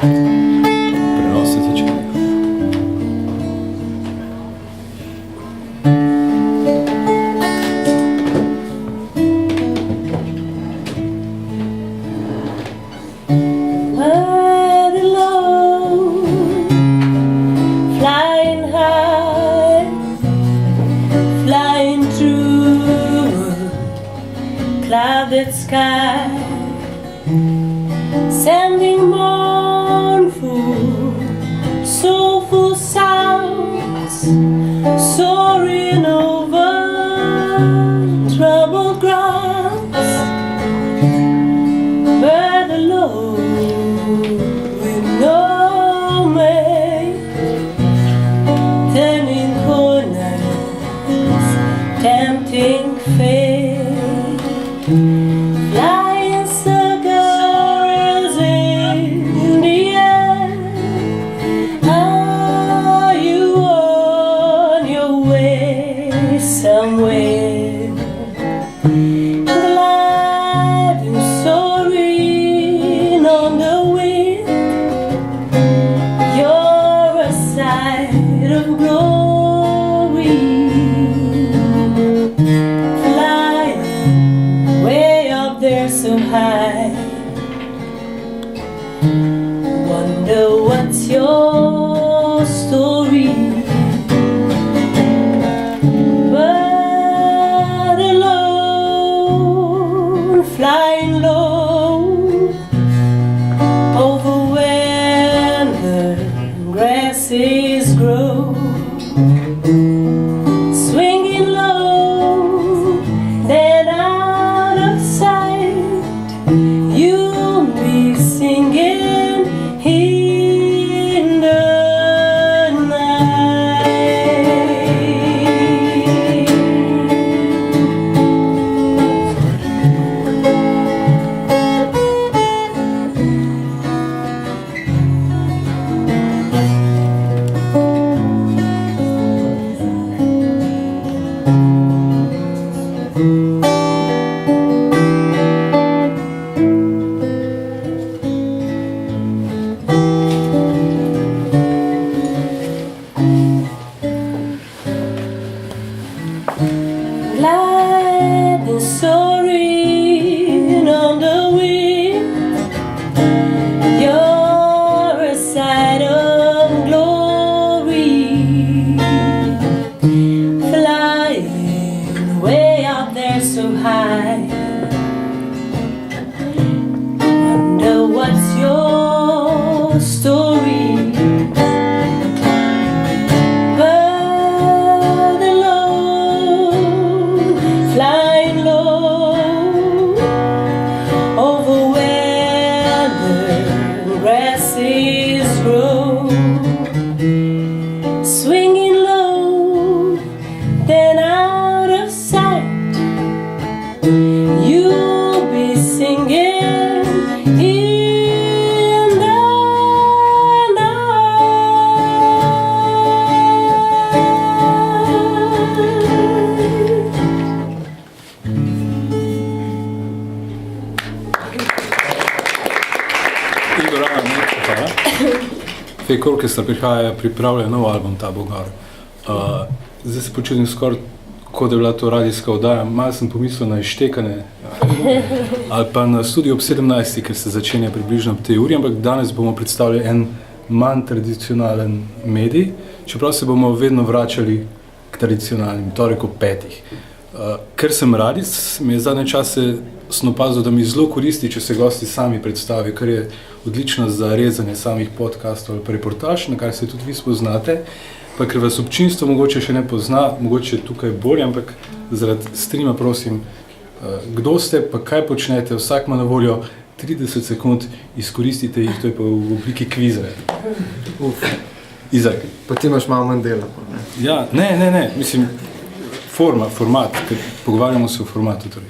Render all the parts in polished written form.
Prenos se začne. Clouded sky, sending mournful, soulful sounds, soaring over troubled grounds. Bird alone with no mate, turning corners, tempting fate. Flying circles in the air. Are you on your way somewhere? Gliding, soaring on the wind. You're a sight of glory. They're so high. Wonder what's your story? But alone, flying low over where the grasses grow, swinging low, then out of sight. You'll be singing in the gliding, soaring on the wind. You're a sight of glory. Flying way up there so high. Wonder what's your story? Flying low over where the grasses grow, swinging low, then out of sight. You'll be singing in the Fake Orchestra pripravlja nov album Ta bo gor. Zdaj se počutim skoraj, kot da je bila to radijska oddaja. Malo sem pomislil na Ištekane ali pa na Studio ob 17, ker se začenja približno ob tej uri, ampak danes bomo predstavili en manj tradicionalen medij, čeprav se bomo vedno vračali k tradicionalnim, torek ob 5. Ker sem radijc, mi je zadnje čase sem opazil, da mi zelo koristi, če se gosti sami predstavijo, kar je odlično za rezanje samih podcastov ali reportaž, na kar se tudi vi spoznate. Pa ker vas občinstvo mogoče še ne pozna, mogoče tukaj bolje, ampak zaradi streama prosim, kdo ste, pa kaj počnete, vsak ima na voljo 30 sekund, izkoristite jih, to je pa v obliki kviza. Izak. Pa ti imaš malo manj dela. Ja, ne, mislim, format, ker pogovarjamo se o formatu. Torej.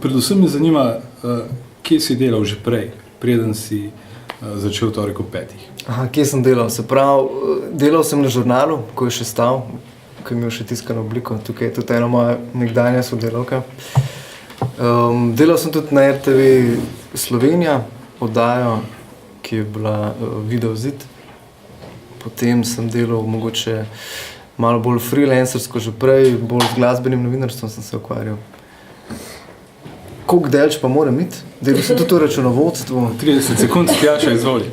Predvsem me zanima, kje si delal že prej, preden si začel torek ob 5. Aha, kje sem delal? Se pravi, delal sem na žurnalu, ko je še stal, ko je imel še tiskano obliko. Tukaj je tudi ena moja nekdanja sodelavka. Delal sem tudi na RTV Slovenija, oddajo, ki je bila video zid. Potem sem delal mogoče malo bolj freelancersko že prej, bolj z glasbenim novinarstvom sem se ukvarjal. Koliko delč pa moram iti? Delal sem tudi v računovodstvu. 30 sekund, Tjaša, izvoli.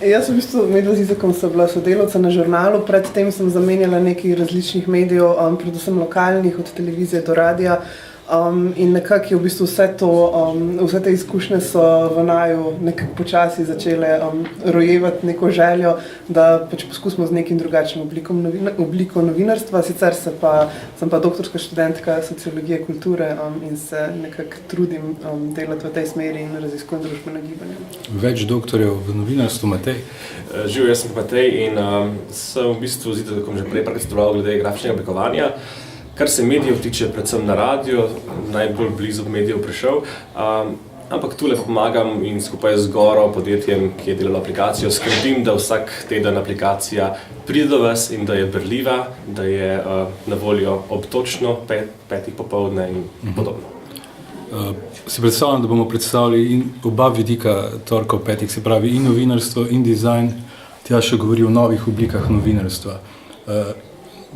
Jaz v bistvu med Izakom sem bila sodelavca na žurnalu, predtem sem zamenjala nekaj različnih medijev, predvsem lokalnih, od televizije do radia. In nekako je v bistvu vse te izkušnje so v naju nekako počasi začele rojevati neko željo, da pač poskusimo z nekim drugačnim obliko novinarstva. Sicer sem pa doktorska študentka sociologije kulture in se nekako trudim delati v tej smeri in raziskujem družbeno gibanje. Več doktorjev v novinarstvu, Matej. Živijo, jaz sem Matej in sem v bistvu z Izakom že prej predstavljal glede grafičnega oblikovanja. Kar se medijev tiče, predvsem na radio, najbolj blizu medijev prišel, ampak tule pomagam in skupaj z Goro, podjetjem, ki je delalo aplikacijo, skrbim, da vsak teden aplikacija pride do vas in da je berljiva, da je na voljo ob točno 5 popoldne in podobno. Si predstavljam, da bomo predstavili oba vidika torka ob 5, se pravi in novinarstvo in dizajn. Tjaša govori o novih oblikah novinarstva.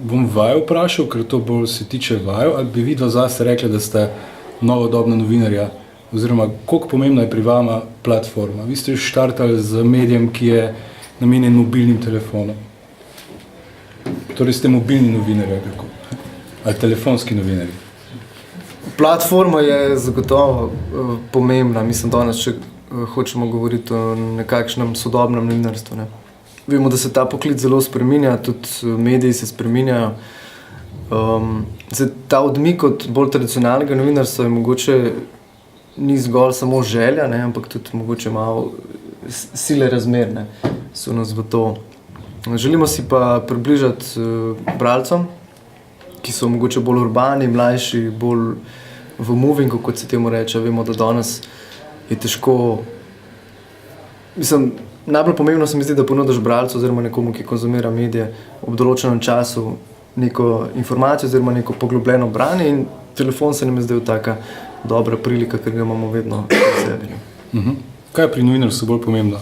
Bom vaju vprašal, ker to bolj se tiče vaju, ali bi vidva zase rekli, da ste novodobna novinarja, oziroma koliko pomembna je pri vama platforma? Vi ste štartali z medijem, ki je namenjen mobilnim telefonom. Torej ste mobilni novinarji, ali telefonski novinarji? Platforma je zagotovo pomembna, mislim, danes, če hočemo govoriti o nekakšnem sodobnem novinarstvu, ne. Vemo, da se ta poklic zelo spreminja, tudi mediji se spreminjajo. Ta odmik od bolj tradicionalnega novinarstva je mogoče ni zgolj samo želja, ne, ampak tudi mogoče malo sile razmerne so nas v to. Želimo si pa približati bralcem, ki so mogoče bolj urbani, mlajši, bolj v movingu, kot se temu reče. Vemo, da danes je težko, mislim, najbolj pomembno se mi zdi, da ponudiš bralcu oziroma nekomu, ki konzumira medije, ob določenem času neko informacijo oziroma neko poglobljeno branje in telefon se nam je zdaj taka dobra prilika, ker ga imamo vedno v sebi. Kaj je pri novinarstvu bolj pomembno?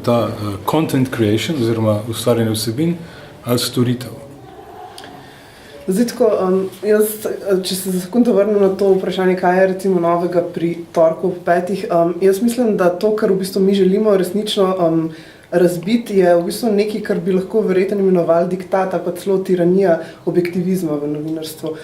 Ta content creation oziroma ustvarjanje vsebin ali storitev? Zdaj tako, če se za sekundo vrnem na to vprašanje, kaj je recimo novega pri torku ob 5, jaz mislim, da to, kar v bistvu mi želimo resnično razbiti, je v bistvu nekaj, kar bi lahko verjetno imenovali diktat ali pa celo tiranija objektivizma v novinarstvu.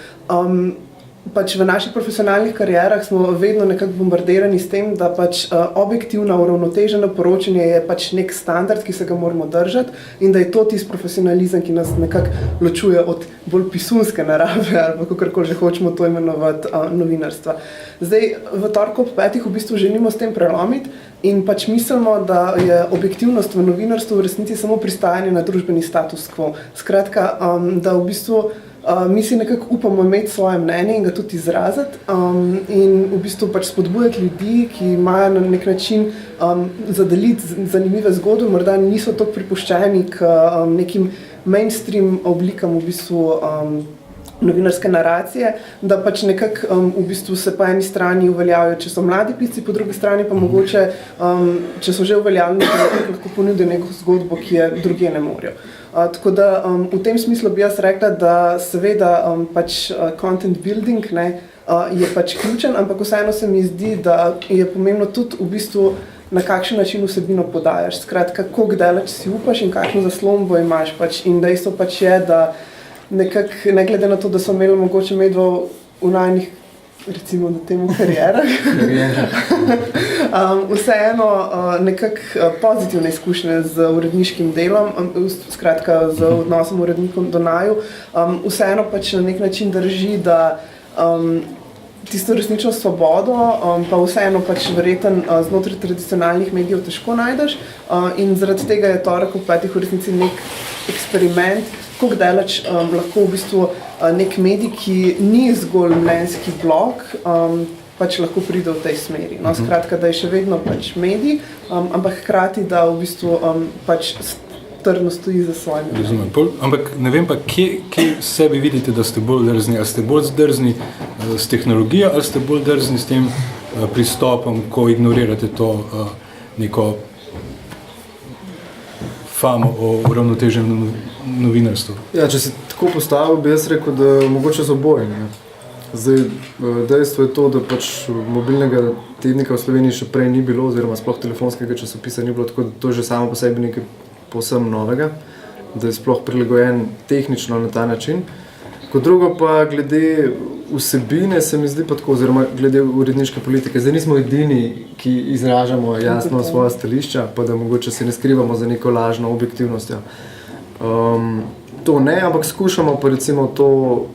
Pač v naših profesionalnih karierah smo vedno nekako bombardirani s tem, da pač objektivno uravnoteženo poročanje je pač nek standard, ki se ga moramo držati in da je to tisti profesionalizem, ki nas nekako ločuje od bolj pisunske narave ali kakorkoli že hočemo to imenovati novinarstva. Zdaj, v torku ob 5 v bistvu želimo s tem prelomiti in pač mislimo, da je objektivnost v novinarstvu v resnici samo pristajanje na družbeni status quo. Skratka, da v bistvu mi si nekako upamo imeti svoje mnenje in ga tudi izraziti in v bistvu pač spodbujati ljudi, ki imajo na nek način zadeliti zanimive zgodbe, morda niso toliko pripuščeni k nekim mainstream oblikam v bistvu novinarske naracije, da pač nekako v bistvu se po eni strani uveljavijo, če so mladi pisci, po drugi strani pa mogoče, če so že uveljavljeni, lahko ponudijo neko zgodbo, ki je drugje ne morejo. Tako da v tem smislu bi jaz rekla, da seveda pač content building je pač ključen, ampak vseeno se mi zdi, da je pomembno tudi v bistvu na kakšen način vsebino podajaš. Skratka, koliko daleč si upaš in kakšno zaslombo imaš pač. In dejstvo pač je, da nekako, ne glede na to, da so imeli mogoče medvo v najnih recimo na temu karierah, vseeno nekako pozitivne izkušnje z uredniškim delom, skratka z odnosom urednikom do naju, vseeno pač na nek način drži, da tisto resnično svobodo, pa vseeno pač verjetno znotraj tradicionalnih medijev težko najdeš in zaradi tega je torek ob 5 v resnici nek eksperiment, koliko daleč lahko v bistvu nek medij, ki ni zgolj mnenjski blog, pač lahko pride v tej smeri. No, skratka, da je še vedno pač medij, ampak hkrati, da v bistvu pač trdno stoji za svojimi. Razumem. Ampak ne vem pa, kje sebi vidite, da ste bolj drzni? Ali ste bolj drzni s tehnologijo, ali ste bolj drzni s tem pristopom, ko ignorirate to neko famo o uravnoteženem novinarstvu. Ja, če si tako postavil, bi jaz rekel, da mogoče z oboje. Ne. Zdaj, dejstvo je to, da pač mobilnega tednika v Sloveniji še prej ni bilo, oziroma sploh telefonskega časopisa ni bilo, tako da to je že samo po sebi nekaj povsem novega, da je sploh prilagojen tehnično na ta način. Kot drugo pa glede vsebine se mi zdi pa tako, oziroma glede uredniške politike. Zdaj nismo edini, ki izražamo jasno svoja stališča, pa da mogoče se ne skrivamo za neko lažno objektivnostjo. To ne, ampak skušamo pa recimo to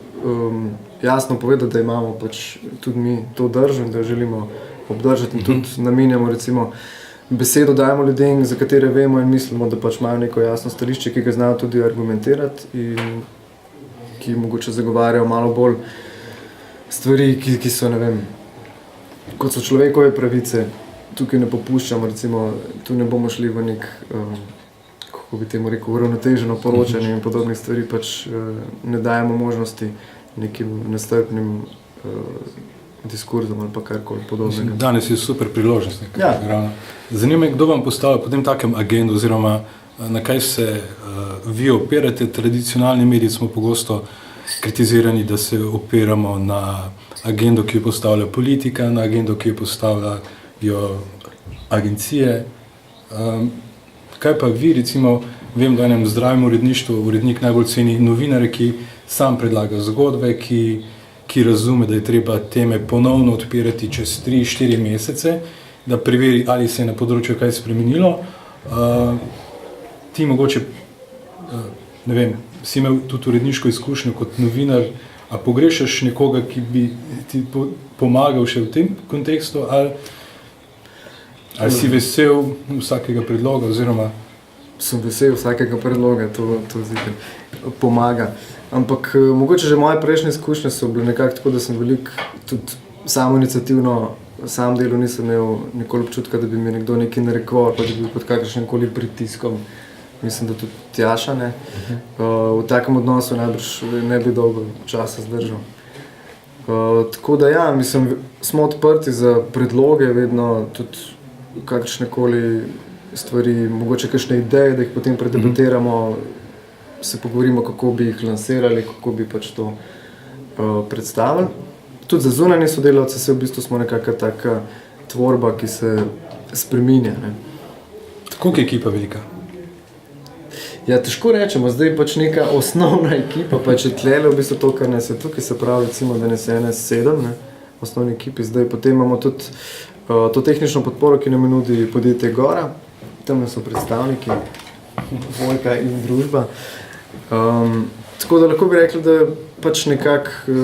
jasno povedati, da imamo pač tudi mi to držo in da želimo obdržati in tudi namenjamo recimo besedo dajemo ljudem, za katere vemo in mislimo, da pač imajo neko jasno stališče, ki ga znajo tudi argumentirati in ki mogoče zagovarjajo malo bolj stvari, ki so, ne vem, kot so človekove pravice. Tukaj ne popuščamo, recimo, tu ne bomo šli v nek, kako bi temu rekel, uravnoteženo poročanje in podobnih stvari, pač ne dajemo možnosti nekim nestrpnim diskurzom ali pa karkoli podobnega. Danes je super priložnost. Ja. Zanima me, kdo vam postavlja potem takem agendo, oziroma na kaj se vi opirate. Tradicionalni mediji smo pogosto kritizirani, da se opiramo na agendo, ki jo postavlja politika, na agendo, ki jo postavljajo agencije. Kaj pa vi, recimo, vem, da v enem zdravem uredništvu urednik najbolj ceni novinarje, ki sam predlaga zgodbe, ki razume, da je treba teme ponovno odpirati čez 3-4 mesece, da preveri, ali se je na področju kaj spremenilo. Ti mogoče, ne vem, si imel tudi uredniško izkušnjo kot novinar, a pogrešaš nekoga, ki bi ti pomagal še v tem kontekstu, ali si vesel vsakega predloga, oziroma... Sem vesel vsakega predloga, to zdi pomaga. Ampak mogoče že moje prejšnje izkušnje so bile nekako tako, da sem veliko tudi samoiniciativno, sam delo nisem imel nikoli občutka, da bi mi nekdo nekaj narekoval, pa da bi bil pod kakršnim koli pritiskom. Mislim, da tudi Tjaša ne. V takem odnosu najbrž ne bi dolgo časa zdržal. Tako da ja, mislim, smo odprti za predloge, vedno tudi kakršne koli stvari, mogoče kakšne ideje, da jih potem predebatiramo, se pogovorimo, kako bi jih lansirali, kako bi pač to predstavili. Tudi za zunanje sodelavce se v bistvu smo nekakšna taka tvorba, ki se spreminja. Ne. Koliko je ekipa velika? Ja, težko rečemo, zdaj pač neka osnovna ekipa, pač je tlele v bistvu to, kar nas je tukaj, se pravi recimo, da nas je 7 osnovni ekipi, zdaj potem imamo tudi to tehnično podporo, ki nam nudi podjetje Gora, tam so predstavniki, Vojka in družba. Tako da lahko bi rekli, da pač nekako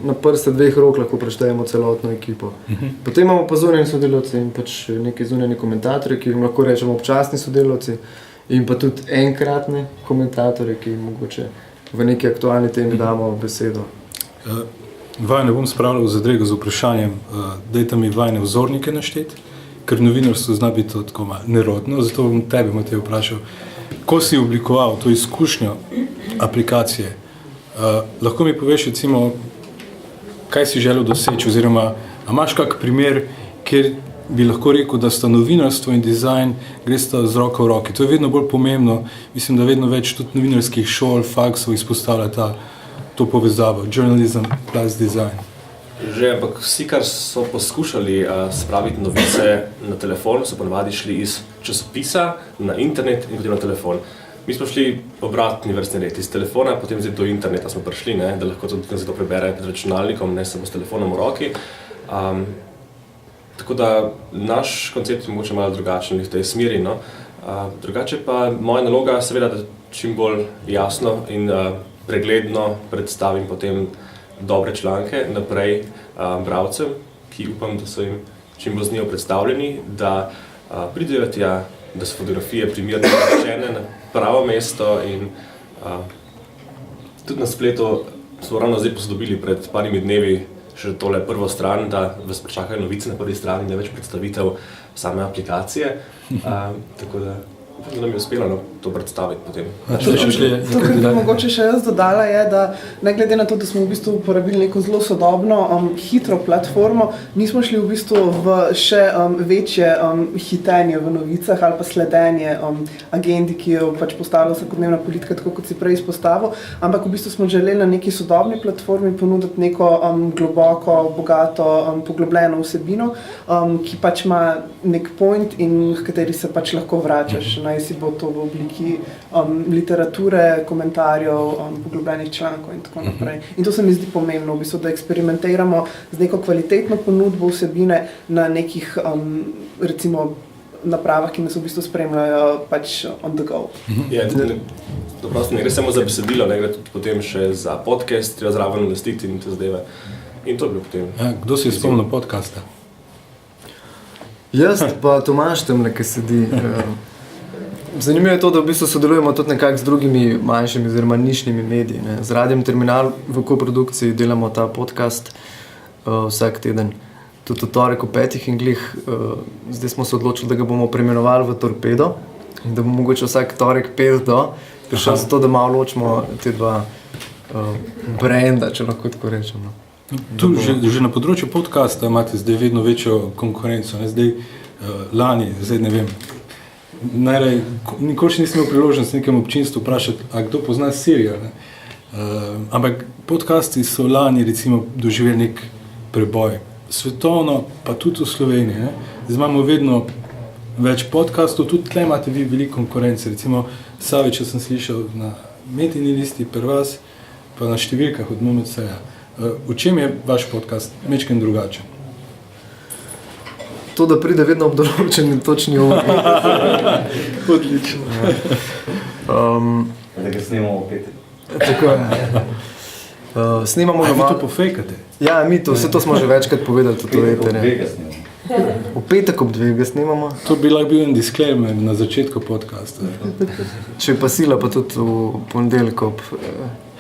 na prste 2 rok lahko preštejemo celotno ekipo. Potem imamo pa zunanje sodelavce in pač neki zunanje komentatorje, ki jim lahko rečemo občasni sodelavci, in pa tudi enkratne komentatorje, ki jim mogoče v neki aktualni temi damo besedo. Vaj ne bom spravljal v zadrego z vprašanjem, dajte mi vajne vzornike našteti, ker novinarstvo zna biti tako malo nerodno, zato bom tebe, Matej, vprašal, ko si oblikoval to izkušnjo aplikacije, lahko mi poveš, recimo, kaj si želel doseči, oziroma, a imaš kak primer, kjer bi lahko rekel, da sta novinarstvo in dizajn gresta z roko v roki. To je vedno bolj pomembno, mislim, da vedno več tudi novinarskih šol, faksov izpostavlja to povezavo, journalism plus design. Že, ampak vsi, kar so poskušali spraviti novice na telefon, so ponavadi šli iz časopisa na internet in potem na telefon. Mi smo šli obratni vrstni red, iz telefona, potem do interneta smo prišli, ne, da lahko tudi to prebere z računalnikom, ne samo s telefonom v roki. Tako da naš koncept je mogoče malo drugačen v tej smeri. No. Drugače pa moja naloga seveda, da čim bolj jasno in pregledno predstavim potem dobre članke naprej bralcem, ki upam, da so jim čim bolj z njim predstavljeni, da pridejo tja, da so fotografije primerno narečene na pravo mesto in tudi na spletu smo ravno zdaj posodobili pred parimi dnevi še tole prvo stran, da vas pričakajo novice na prvi strani, ne več predstavitev same aplikacije. Tako da nam je uspelo. No. to predstaviti potem. To, kar bi mogoče še jaz dodala, je, da ne glede na to, da smo v bistvu uporabili neko zelo sodobno, hitro platformo, nismo šli v bistvu v še večje hitenje v novicah ali pa sledenje agendi, ki jo pač postavlja vsakodnevna politika, tako kot si prej izpostavil, ampak v bistvu smo želeli na neki sodobni platformi ponuditi neko globoko, bogato, poglobljeno vsebino, ki pač ima nek point in v kateri se pač lahko vračaš. Naj si bo to v obliki literature, komentarjev, poglobljenih člankov in tako naprej. In to se mi zdi pomembno, v bistvu, da eksperimentiramo z neko kvalitetno ponudbo vsebine na nekih, recimo, napravah, ki nas v bistvu spremljajo pač on the go. Ja, doprosto ne gre samo za besedilo, ne gre tudi potem še za podcast, treba zraven umestiti in te zadeve. In to je bilo potem. Ja, kdo se je spomnil podcasta? Jaz pa Tomaž tamle, ki sedi. Zanimivo je to, da v bistvu sodelujemo tudi nekako z drugimi manjšimi oziroma nišnimi mediji. Ne. Z Radiem Terminal v koprodukciji delamo ta podcast vsak teden. Tudi v torek ob 5 in glih. Zdaj smo se odločili, da ga bomo preimenovali v Torpedo in da bomo mogoče vsak torek 5 do. Prišel zato, da malo ločimo te dva brenda, če lahko tako rečemo. Že na področju podcasta imate zdaj vedno večjo konkurenco. Ne? Zdaj, lani, zdaj ne vem, nikoli še nisem imel priložnost nekem občinstvu vprašati, a kdo pozna Sirijo. Ampak podcasti so lani recimo doživeli nek preboj. Svetovno, pa tudi v Sloveniji. Ne? Zdaj imamo vedno več podcastov, tudi tle imate vi veliko konkurence. Recimo Saviča sem slišal na Metini listi, pri vas, pa na številkah od MMC-ja. V čem je vaš podcast mečken drugačen? To, da pride vedno ob določeni točni uri. Odlično. Da ga snemamo v petek. Tako je. Snemamo A vi doma. to pofejkate? Ja, mi to, vse to smo že večkrat povedali, tudi Petek veste. ob dveh ga snemamo. V petek ob 2 ga snemamo. To bi lahko bil en disclaimer na začetku podcasta. Če je pa sila, pa tudi v ponedeljek ob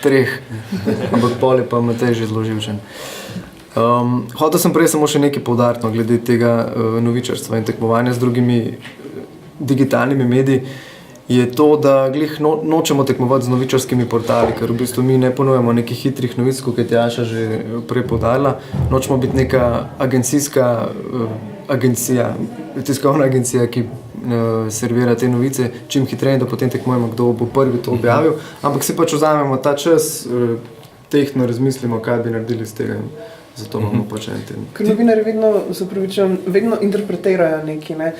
3, ampak pol je pa Matej že zelo živčen. Hotel sem prej samo še nekaj poudariti glede tega novičarstva in tekmovanja z drugimi digitalnimi mediji. Je to, da glih nočemo tekmovati z novičarskimi portali, ker v bistvu mi ne ponujemo nekih hitrih novic, kot je Tjaša že prej poudarila. Nočemo biti neka tiskovna agencija, ki servira te novice čim hitreje, da potem tekmujemo, kdo bo prvi to objavil. Ampak si pač vzamemo ta čas, tehtno razmislimo, kaj bi naredili z tega. Zato imamo pač en teden. Ker novinarji vedno interpretirajo nekaj, ne?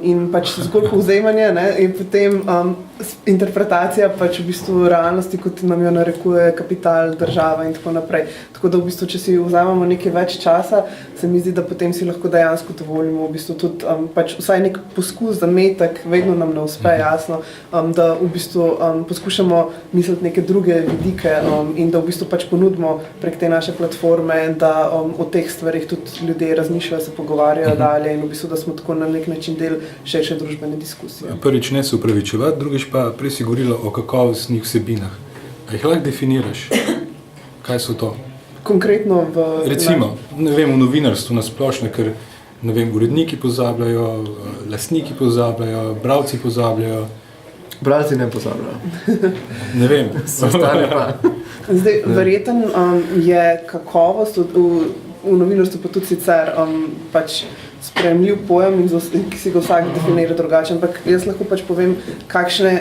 In pač zgolj povzemanje, ne? In potem interpretacija pač v bistvu realnosti, kot nam jo narekuje kapital, država in tako naprej. Tako da v bistvu, če si vzamemo nekaj več časa, se mi zdi, da potem si lahko dejansko dovolimo v bistvu tudi pač vsaj nek poskus za metek, vedno nam ne uspe, jasno, da v bistvu poskušamo misliti neke druge vidike in da v bistvu pač ponudimo prek te naše platforme, da o teh stvarih tudi ljudje razmišljajo, se pogovarjajo dalje in v bistvu, da smo tako na nek način del širše družbene diskusije. Prvič ne se upravičevati, drugič pa prej si govorila o kakovostnih vsebinah. A jih lahko definiraš? Kaj so to? Konkretno Recimo, ne vem, v novinarstvu nasplošno, ker ne vem, uredniki pozabljajo, lastniki pozabljajo, bralci pozabljajo. Bralci ne pozabljajo. Ne vem. Ostali pa. Zdaj, verjeten je kakovost v novinarstvu pa tudi sicer pač sprejemljiv pojem, ki si ga vsak definira drugače, ampak jaz lahko pač povem, kakšne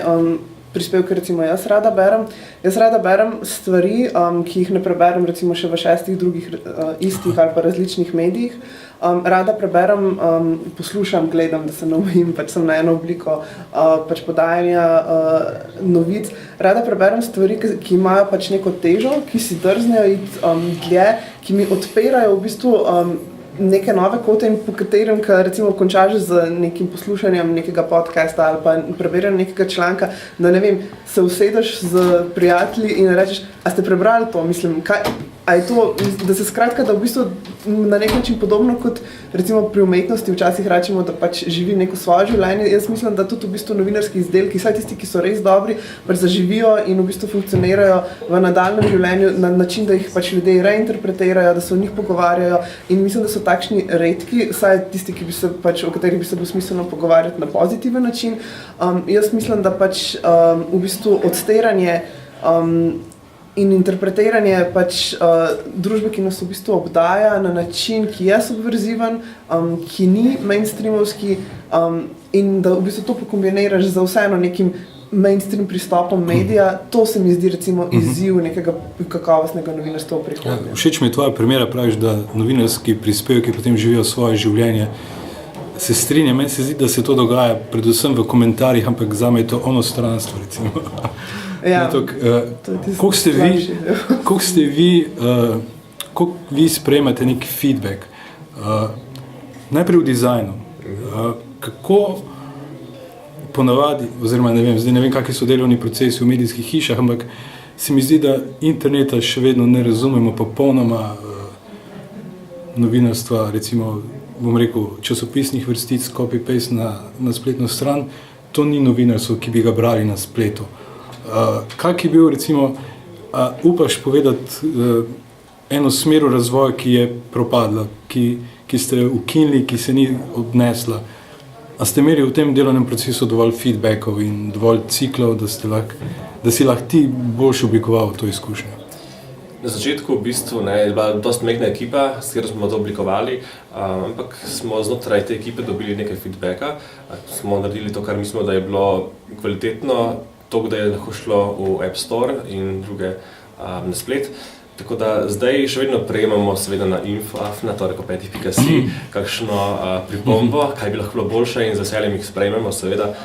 prispevke recimo jaz rada berem. Jaz rada berem stvari, ki jih ne preberem recimo še v 6 drugih istih ali pa različnih medijih. Rada preberem, poslušam, gledam, da se ne omejim, pač sem na eno obliko pač podajanja novic. Rada preberem stvari, ki imajo pač neko težo, ki si drznejo iti dlje, ki mi odpirajo v bistvu neke nove kote in po katerem, recimo končaš z nekim poslušanjem nekega podcasta ali pa preberjanjem nekega članka, da ne vem, se usedeš z prijatelji in rečeš, a ste prebrali to? Mislim, A je to, da se skratka, da v bistvu na nek način podobno kot recimo pri umetnosti včasih rečemo, da pač živi neko svoje življenje. Jaz mislim, da tudi v bistvu novinarski izdelki, vsaj tisti, ki so res dobri, pač zaživijo in v bistvu funkcionirajo v nadaljnjem življenju na način, da jih pač ljudje reinterpretirajo, da se o njih pogovarjajo in mislim, da so takšni redki, vsaj tisti, ki bi se pač, o katerih bi se bilo smiselno pogovarjati na pozitiven način. Jaz mislim, da pač v bistvu odsteranje in interpretiranje pač družbe, ki nas v bistvu obdaja na način, ki je subverziven, ki ni mainstreamovski in da v bistvu to pokombiniraš za vseeno nekim mainstream pristopom medija, to se mi zdi recimo izziv nekega kakovostnega novinarstva v prihodnje. Všeč mi je tvoja primera, praviš, da novinarski prispevki potem živijo svoje življenje. Se strinjam, meni se zdi, da se to dogaja predvsem v komentarjih, ampak zame je to onostranstvo, recimo. Ja, Kako vi sprejemate nek feedback? Najprej v dizajnu. Kako ponavadi, oziroma zdaj ne vem, kakšni so delovni procesi v medijskih hišah, ampak se mi zdi, da interneta še vedno ne razumemo popolnoma novinarstva, recimo, bom rekel, časopisnih vrstic, copy-paste na spletno stran, to ni novinarstvo, ki bi ga brali na spletu. Kak je bil, recimo, upaš povedati eno smer v razvoju, ki je propadla, ki ste ukinili, ki se ni odnesla? A ste imeli v tem delovnem procesu dovolj feedbackov in dovolj ciklov, da si lahko ti boljše oblikoval to izkušnjo? Na začetku v bistvu je bila dosti mehna ekipa, s katero smo to oblikovali, ampak smo znotraj te ekipe dobili nekaj feedbacka. Smo naredili to, kar mislimo, da je bilo kvalitetno, to, da je lahko šlo v App Store in druge na splet. Tako da zdaj še vedno prejemamo seveda na info@torek.si kakšno pripombo, kaj bi lahko bilo boljše in z veseljem jih sprejmemo seveda.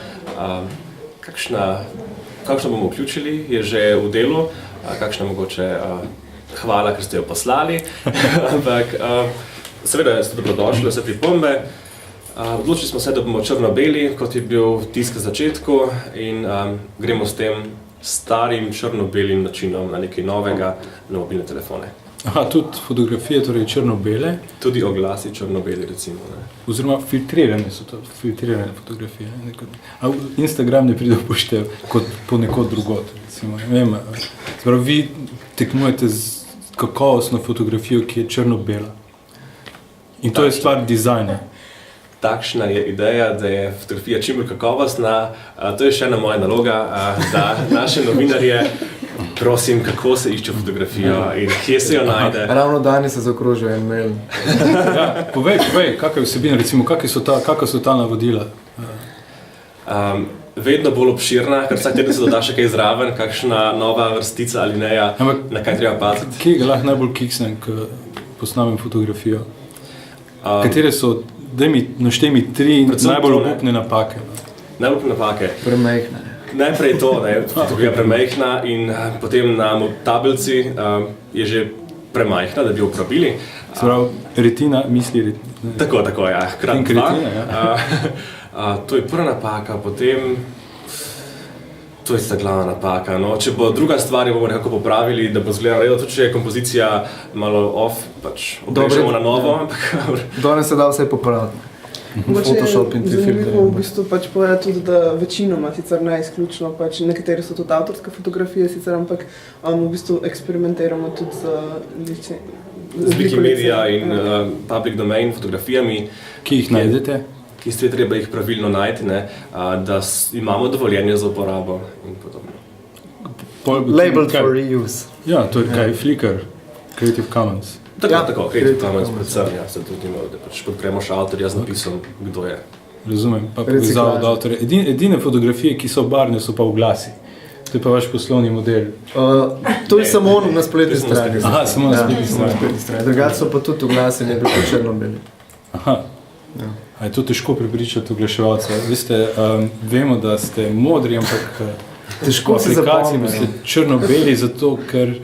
Kakšno bomo vključili, je že v delu, kakšna mogoče hvala, ker ste jo poslali, ampak seveda ste dobrodošli vse pripombe. Odločili smo se, da bomo črno-beli, kot je bil tisk na začetku in gremo s tem starim črno-belim načinom na nekaj novega na mobilne telefone. Aha, tudi fotografije, torej črno-bele? Tudi oglasi črno-beli, recimo. Oziroma filtrirane so to, filtrirane fotografije. Instagram ne pride v poštev kot ponekod drugot, recimo. Ne vem, vi tekmujete z kakovostno fotografijo, ki je črno-bela. In to je stvar dizajna. Takšna je ideja, da je fotografija čim bolj kakovostna. To je še ena moja naloga, da naše novinarje prosim, kako se išče fotografijo in kje se jo najde. Ravno danes se zaokrožil en mail. Povej, kakšna je vsebina, recimo, kakšna so ta navodila? Vedno bolj obširna, ker vsak teden se doda še kaj zraven, kakšna nova vrstica ali neja, na kaj treba paziti. Kje ga lahko najbolj kiksnem, ko posnamem fotografijo? Katere so, naštej mi 3 najbolj obupne napake? Najbolj napake? Premajhne. Najprej to, fotografija premajhna in potem na tablici je že premajhna, da bi jo uporabili. Se pravi, retina, misli retina. Tako, ja. Krat 2. To je prva napaka, potem to je glavna napaka. No, če bo druga stvar, jo bomo nekako popravili, da bo izgledalo redo, tudi če je kompozicija malo off, pač obrežemo na novo. Danes se da vse popraviti. Mogoče je zanimivo v bistvu pač povedati tudi, da večinoma, sicer ne izključno, pač nekatere so tudi avtorske fotografije, sicer, ampak v bistvu eksperimentiramo tudi z Wikimedia in public domain fotografijami. Ki jih najdete? Ki je treba jih pravilno najti, da imamo dovoljenje za uporabo in podobno. Labeled for reuse. Ja, to je kaj, Flickr, Creative Commons. Tako, Creative Commons predvsem, se tudi imamo, da pač podpremo še avtorja z napisom, kdo je. Razumem, pa povezavo od avtorja. Edine fotografije, ki so barvne, so pa oglasi. To je pa vaš poslovni model. To je samo na spletni strani. Aha, samo na spletni strani. Drugače so pa tudi oglasi, ne bi pa črno-beli. Aha. A je to težko prepričati oglaševalce? Vemo, da ste modri, ampak težko se zapomnimo. Ste črno-beli zato, ker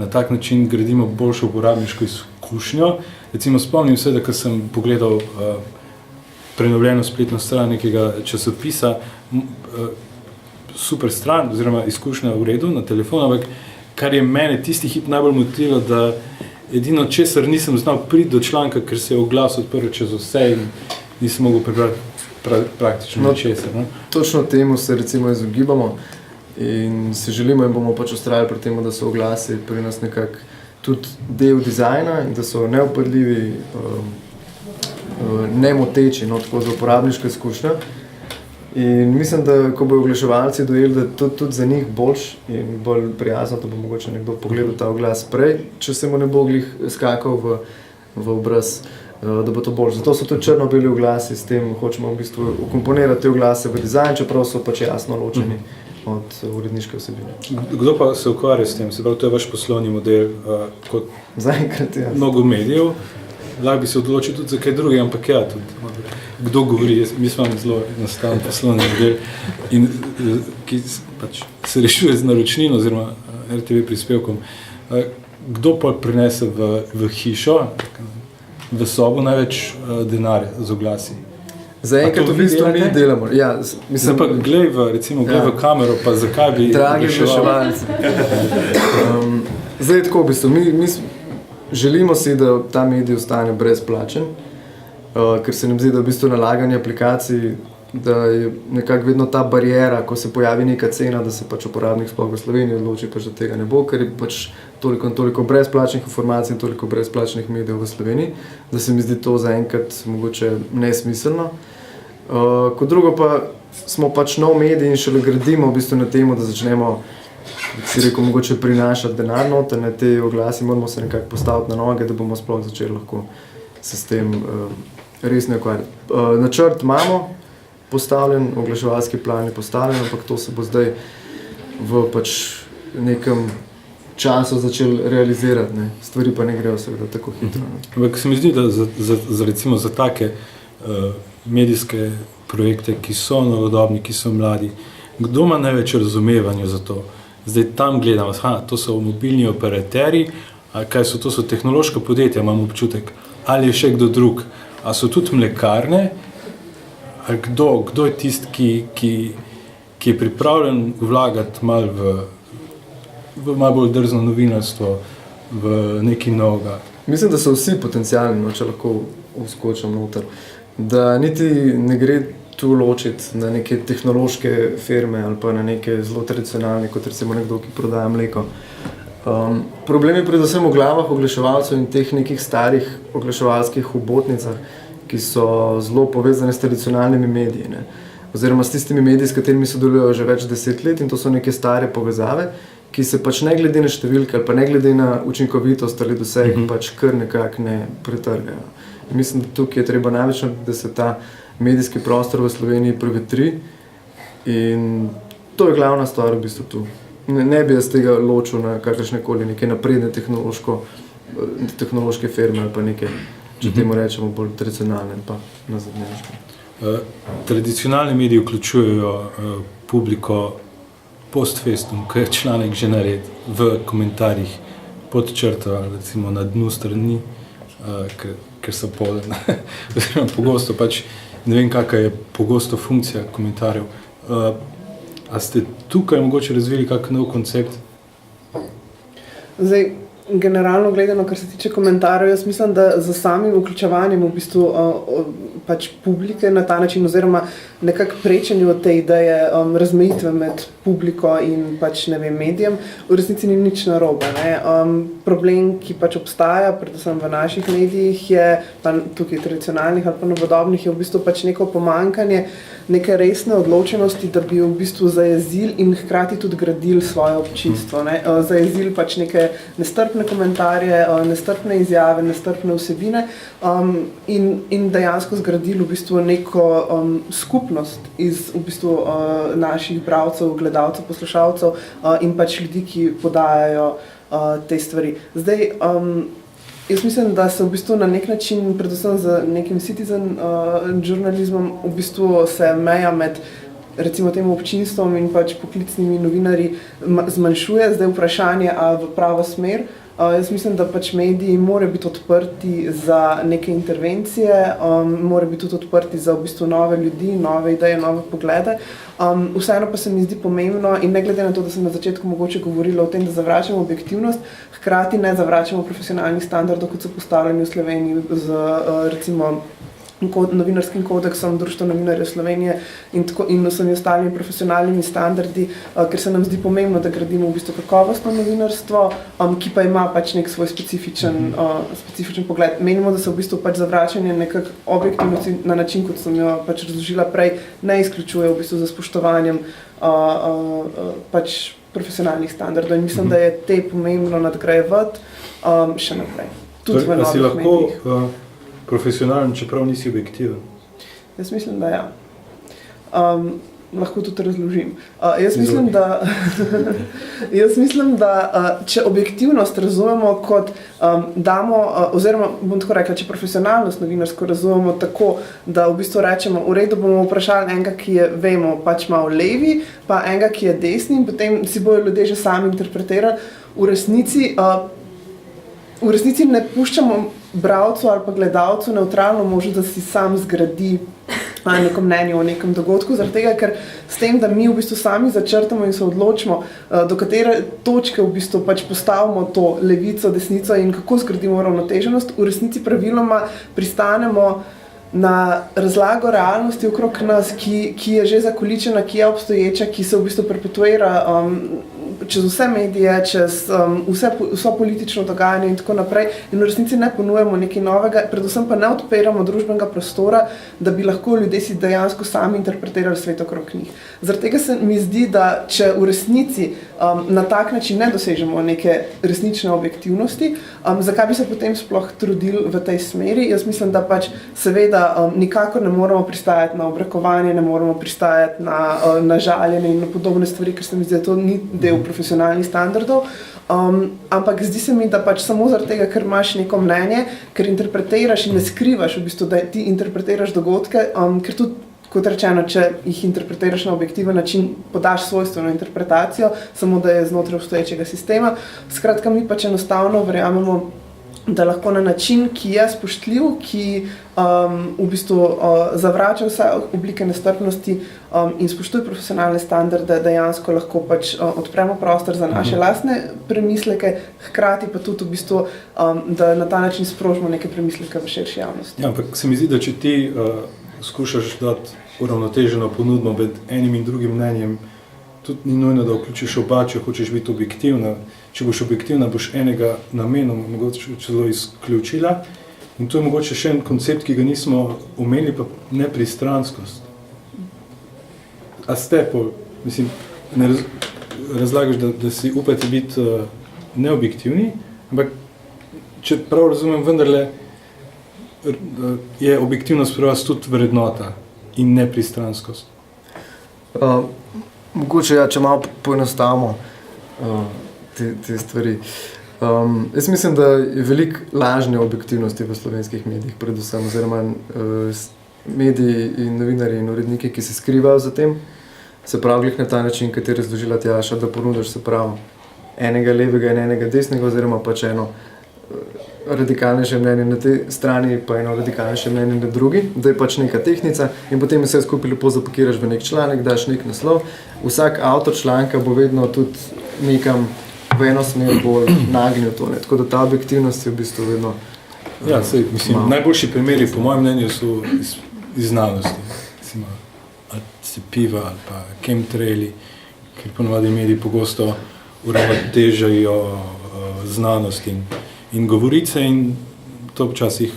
na tak način gradimo boljšo uporabniško izkušnjo. Recimo spomnim se, da ko sem pogledal prenovljeno spletno stran nekega časopisa, super stran, oziroma izkušnja v redu na telefonu, ampak kar je mene tisti hip najbolj motilo, da edino česar nisem znal priti do članka, ker se je oglas odprl čez vse in nisem mogel prebrati praktično česar. No? Točno temu se recimo izogibamo in si želimo in bomo pač ustrajali pri tem, da so oglasi pri nas nekako tudi del dizajna in da so neopadljivi, nemoteči, no, tako za uporabniško izkušnjo. In mislim, da ko bojo oglaševalci dojeli, da je to tudi za njih boljš in bolj prijazno, da bo mogoče nekdo pogledal ta oglas prej, če se mu ne bo glih skakal v obraz, da bo to boljš. Zato so to črno-beli oglasi, s tem hočemo v bistvu ukomponirati te oglase v dizajn, čeprav so pač jasno ločeni od uredniške vsebine. Kdo pa se ukvarja s tem? Se pravi, to je vaš poslovni model kot Zaenkrat, ja. mnogo medijev. Lahko bi se odločil tudi za kaj drugega, ampak ja, tudi kdo govori, mi smo zelo enostaven poslovni model, in, ki pač se rešuje z naročnino oziroma RTV prispevkom. Kdo pa prinese v hišo, v sobo največ denarja z oglasi? Zaenkrat v bistvu mi delamo. Ja, mislim, pa glej v kamero, pa zakaj bi dragi oglaševalci. Zdaj tako v bistvu, mi želimo si, da ta medij ostane brezplačen, ker se nam zdi, da v bistvu nalaganje aplikacij, da je nekako vedno ta bariera, ko se pojavi neka cena, da se pač uporabnik sploh v Sloveniji odloči, pač da tega ne bo, ker je pač toliko brezplačnih informacij in toliko brezplačnih medijev v Sloveniji, da se mi zdi to zaenkrat mogoče nesmiselno. Kot drugo pa smo pač nov medij in šele gradimo v bistvu na temu, da začnemo, si rekel, mogoče prinašati denar noter, na te oglasi moramo se nekako postaviti na noge, da bomo sploh začeli lahko se s tem resno ukvarjati. Načrt imamo postavljen, oglaševalski plan je postavljen, ampak to se bo zdaj v pač nekem času začel realizirati, ne. Stvari pa ne grejo seveda tako hitro. Ampak se mi zdi, da recimo za take medijske projekte, ki so novodobni, ki so mladi, kdo ima največ razumevanja za to? Zdaj tam gledamo, to so mobilni operaterji, kaj so, to so tehnološka podjetja, imam občutek, ali je še kdo drug, a so tudi mlekarne, ali kdo je tisti, ki je pripravljen vlagati malo v malo bolj drzno novinarstvo, v nekaj novega. Mislim, da so vsi potencialni, no, če lahko vskočim noter, da niti ne gre tu ločiti na neke tehnološke firme ali pa na neke zelo tradicionalne, kot recimo nekdo, ki prodaja mleko. Problem je predvsem v glavah oglaševalcev in teh nekih starih oglaševalskih hobotnicah, ki so zelo povezane s tradicionalnimi mediji, ne. Oziroma s tistimi mediji, s katerimi sodelujejo že več 10 let, in to so neke stare povezave, ki se pač ne glede na številke ali pa ne glede na učinkovitost ali doseg pač kar nekako ne pretrgajo. In mislim, da tukaj je treba največ, da se ta medijski prostor v Sloveniji prevetri, in to je glavna stvar v bistvu tu. Ne bi jaz tega ločil na kakršnekoli neke napredne tehnološke firme ali pa neke, če temu rečemo, bolj tradicionalne pa nazadnjaške. Tradicionalni mediji vključujejo publiko post festum, ko je članek že nared v komentarjih pod črto, recimo na dnu strani, ker so poden. Pogosto pač, ne vem, kakva je pogosto funkcija komentarjev. A ste tukaj mogoče razvili kak nov koncept? Zdaj, generalno gledano, kar se tiče komentarjev, jaz mislim, da za samim vključevanjem v bistvu pač publike na ta način oziroma nekako prečenju te ideje razmejitve med publiko in pač, ne vem, medijem, v resnici ni nič narobe, ne. Problem, ki pač obstaja, predvsem v naših medijih, je, pa tukaj tradicionalnih ali pa novodobnih, je v bistvu pač neko pomanjkanje neke resne odločenosti, da bi v bistvu zajezili in hkrati tudi gradili svoje občinstvo, ne. Zajezili pač neke nestrpne komentarje, nestrpne izjave, nestrpne vsebine in dejansko zgradili v bistvu neko skupnost iz v bistvu naših bralcev, gledalcev, poslušalcev in pač ljudi, ki podajajo te stvari. Zdaj, jaz mislim, da se v bistvu na nek način, predvsem z nekim citizen žurnalizmom, v bistvu se meja med recimo tem občinstvom in pač poklicnimi novinarji zmanjšuje. Zdaj vprašanje, a v pravo smer, Jaz mislim, da pač mediji morajo biti odprti za neke intervencije, morajo biti tudi odprti za v bistvu nove ljudi, nove ideje, nove poglede. Vseeno pa se mi zdi pomembno in ne glede na to, da sem na začetku mogoče govorila o tem, da zavračamo objektivnost, hkrati ne zavračamo profesionalnih standardov, kot so postavljeni v Sloveniji z recimo novinarskim kodeksom Društva novinarjev Slovenije in vsemi ostalimi profesionalnimi standardi, ker se nam zdi pomembno, da gradimo v bistvu kakovostno novinarstvo, ki pa ima pač nek svoj specifičen pogled. Menimo, da se v bistvu pač zavračanje nekako objektivnosti na način, kot sem jo pač razložila prej, ne izključuje v bistvu za spoštovanjem pač profesionalnih standardov in mislim, da je te pomembno nadgrajevati še naprej. Tudi v novih medijih. Profesionalen, čeprav nisi objektiven? Jaz mislim, da ja. Lahko tudi razložim. Jaz mislim, da če objektivnost razumemo kot oziroma bom tako rekla, če profesionalnost novinarsko razumemo tako, da v bistvu rečemo, v redu bomo vprašali enega, ki je, vemo, pač malo levi, pa enega, ki je desni in potem si bojo ljudje že sami interpretirali. V resnici ne puščamo bralcu ali pa gledalcu neutralno možnost, da si sam zgradi neko mnenje o nekem dogodku, zaradi tega, ker s tem, da mi v bistvu sami začrtamo in se odločimo, do katere točke v bistvu pač postavimo to levico, desnico in kako zgradimo ravnoteženost, v resnici praviloma pristanemo na razlago realnosti okrog nas, ki je že zakoličena, ki je obstoječa, ki se v bistvu perpetuira čez vse medije, čez vso politično dogajanje in tako naprej in v resnici ne ponujemo nekaj novega, predvsem pa ne odpiramo družbenega prostora, da bi lahko ljudje si dejansko sami interpretirali svet okrog njih. Zaradi tega se mi zdi, da če v resnici na tak način ne dosežemo neke resnične objektivnosti, zakaj bi se potem sploh trudili v tej smeri? Jaz mislim, da pač seveda nikakor ne moramo pristajati na obrekovanje, ne moramo pristajati na žaljenje in na podobne stvari, ker se mi zdi, da to ni del profesionalnih standardov, ampak zdi se mi, da pač samo zaradi tega, ker imaš neko mnenje, ker interpretiraš in ne skrivaš v bistvu, da ti interpretiraš dogodke, ker tudi, kot rečeno, če jih interpretiraš na objektiven način, podaš svojstveno interpretacijo, samo da je znotraj obstoječega sistema. Skratka, mi pač enostavno verjamemo, da lahko na način, ki je spoštljiv, ki v bistvu zavrača vse oblike nestrpnosti in spoštuje profesionalne standarde, dejansko lahko pač odpremo prostor za naše lastne premisleke, hkrati pa tudi v bistvu, da na ta način sprožimo neke premisleke v širši javnosti. Ja, ampak se mi zdi, da če ti skušaš dati uravnoteženo ponudbo med enim in drugim mnenjem, tudi ni nujno, da vključiš oba, če hočeš biti objektivna. Če boš objektivna, boš enega namenoma mogoče celo izključila. In to je mogoče še en koncept, ki ga nismo omenili, pa nepristranskost. A ste mislim, ne razlagaš, da si upate biti neobjektivni, ampak če prav razumem, vendarle je objektivnost pri vas tudi vrednota in nepristranskost. Mogoče, ja, če malo poenostavimo te stvari. Jaz mislim, da je veliko lažne objektivnosti v slovenskih medijih, predvsem, oziroma mediji in novinarji in uredniki, ki se skrivajo za tem, se pravi na ta način, kot je razložila Tjaša, da ponudiš se pravi enega levega in enega desnega, oziroma pač eno radikalnejše mnenje na tej strani, pa eno radikalnejše mnenje na drugi, da je pač neka tehnica in potem vse skupaj lepo zapakiraš v nek članek, daš nek naslov. Vsak avtor članka bo vedno tudi nekam v eno smer bolj nagnil to, ne? Tako da ta objektivnost je v bistvu vedno Ja, sej, mislim, najboljši primeri po mojem mnenju so iz znanosti. Recimo, ali cepiva, ali pa chemtraili, ker ponovadi mediji pogosto uravnotežajo znanost in govorice in to včasih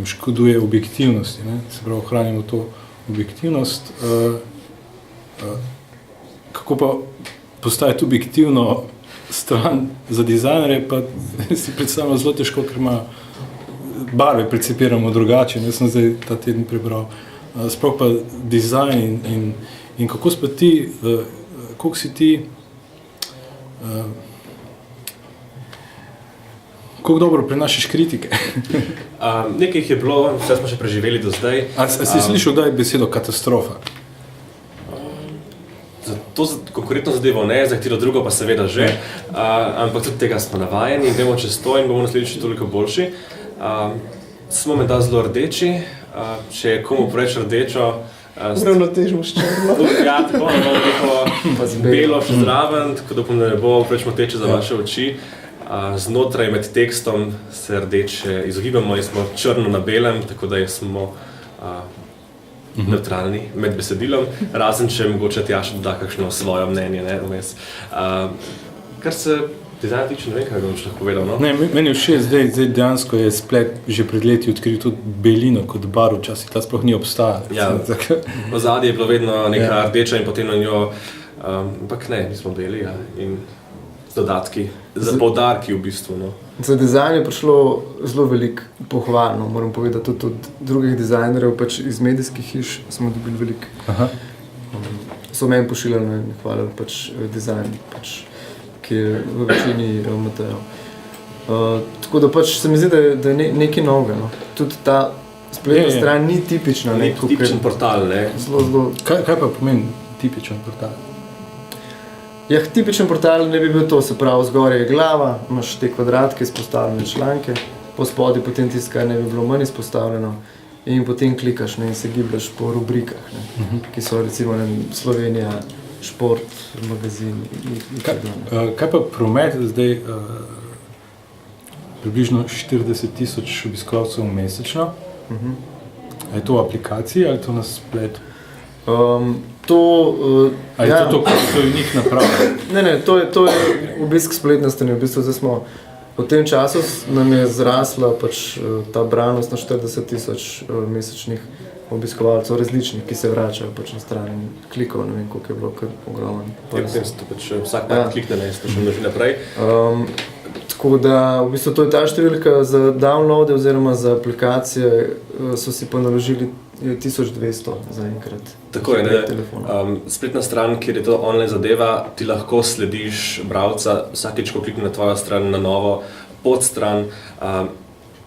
škoduje objektivnosti. Ne? Se pravi, ohranimo to objektivnost. Kako pa postajati objektivno stran za dizajnerje, pa si predstavljamo zelo težko, ker ima barve percipiramo drugače. Jaz sem zdaj ta teden prebral. Sploh pa dizajn in kako si ti, koliko si ti, koliko dobro prenašaš kritike? Nekaj jih je bilo, vse smo še preživeli do zdaj. A si slišal, da je besedo katastrofa? To konkretno zadevo ne, za katero drugo pa seveda že, ampak tudi tega smo navajeni in gremo čez to in bomo naslednjič toliko boljši. Smo menda zelo rdeči, če je komu preveč rdečo, Uravnotežimo s črno. ja, tako, neko belo še zraven, tako da upam, da ne bo preveč moteče za vaše oči. Znotraj med tekstom se rdeče izogibamo in smo črno na belem, tako da smo neutralni med besedilom, razen če mogoče Tjaša doda kakšno svojo mnenje, ne, vmes. Kar se dizajna tiče, ne vem, kaj bom še lahko povedal, no? Ne, meni je všeč, zdaj dejansko je splet že pred leti odkril tudi belino kot barvo, včasih ta sploh ni obstajala. Ja, v zadnji je bilo vedno neka rdeča in potem na njo, ampak ne, mi smo beli, ja, in z dodatki, za poudarki v bistvu, no. Za dizajn je prišlo zelo veliko pohval, no, moram povedati, tudi od drugih dizajnerjev, pač iz medijskih hiš smo dobili veliko. So meni pošiljali, ne, hvala, pač dizajn, pač, ki je v večini Matejo. Tako da pač se mi zdi, da je nekaj novega, no. Tudi ta spletna stran ni tipična. Nek tipičen portal, ne. Zelo. Kaj pa pomeni tipičen portal? Ja, tipičen portal ne bi bil to, se pravi, zgoraj je glava, imaš te kvadratke, izpostavljene članke, po spodaj potem tisto, kar ne bi bilo manj izpostavljeno in potem klikaš, ne, in se gibljaš po rubrikah, ne, ki so recimo Slovenija, šport, magazin in tako dalje. Kaj pa promet zdaj, približno 40,000 obiskovalcev mesečno? Je to v aplikaciji ali to na spletu? Ali je to njih naprava? Ne, to je obisk spletne strani. V bistvu zdaj smo v tem času nam je zrasla pač ta branost na 40,000 mesečnih obiskovalcev različnih, ki se vračajo pač na stran in klikov, ne vem, koliko je bilo kar ogromno. Potem se to pač vsak klikne, ne, se to še množi naprej. Tako da, v bistvu to je ta številka za downloade oziroma za aplikacije so si pa naložili 1200 zaenkrat. Tako je, ne. Spletna stran, kjer je to online zadeva, ti lahko slediš bralca vsakeč, ko klikne na tvojo stran, na novo podstran.